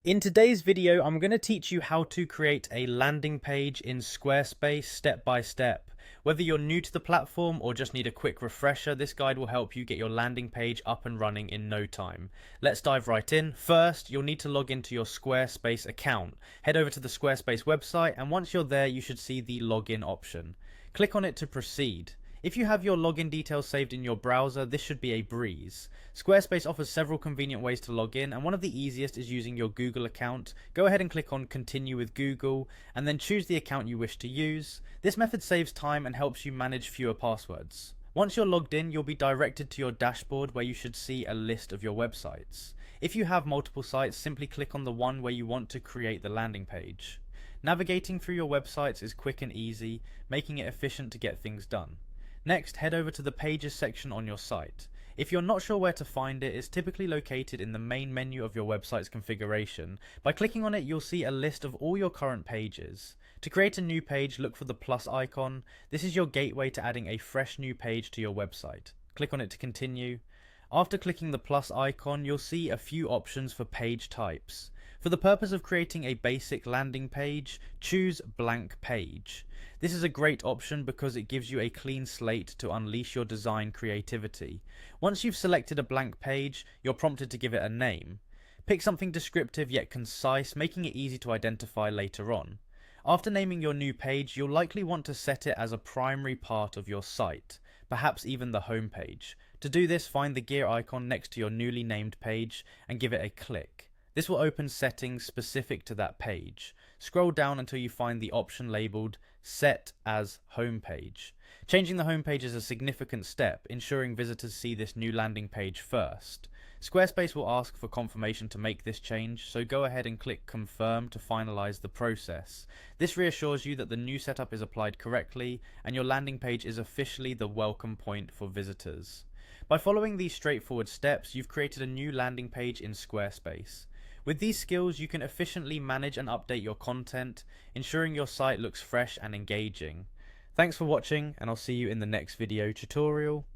In today's video, I'm going to teach you how to create a landing page in Squarespace step by step. Whether you're new to the platform or just need a quick refresher, this guide will help you get your landing page up and running in no time. Let's dive right in. First, you'll need to log into your Squarespace account. Head over to the Squarespace website, and once you're there, you should see the login option. Click on it to proceed. If you have your login details saved in your browser, this should be a breeze. Squarespace offers several convenient ways to log in, and one of the easiest is using your Google account. Go ahead and click on Continue with Google, and then choose the account you wish to use. This method saves time and helps you manage fewer passwords. Once you're logged in, you'll be directed to your dashboard where you should see a list of your websites. If you have multiple sites, simply click on the one where you want to create the landing page. Navigating through your websites is quick and easy, making it efficient to get things done. Next, head over to the Pages section on your site. If you're not sure where to find it, it's typically located in the main menu of your website's configuration. By clicking on it, you'll see a list of all your current pages. To create a new page, look for the plus icon. This is your gateway to adding a fresh new page to your website. Click on it to continue. After clicking the plus icon, you'll see a few options for page types. For the purpose of creating a basic landing page, choose blank page. This is a great option because it gives you a clean slate to unleash your design creativity. Once you've selected a blank page, you're prompted to give it a name. Pick something descriptive yet concise, making it easy to identify later on. After naming your new page, you'll likely want to set it as a primary part of your site, perhaps even the home page. To do this, find the gear icon next to your newly named page and give it a click. This will open settings specific to that page. Scroll down until you find the option labeled Set as Home Page. Changing the home page is a significant step, ensuring visitors see this new landing page first. Squarespace will ask for confirmation to make this change, so go ahead and click Confirm to finalize the process. This reassures you that the new setup is applied correctly and your landing page is officially the welcome point for visitors. By following these straightforward steps, you've created a new landing page in Squarespace. With these skills, you can efficiently manage and update your content, ensuring your site looks fresh and engaging. Thanks for watching, and I'll see you in the next video tutorial.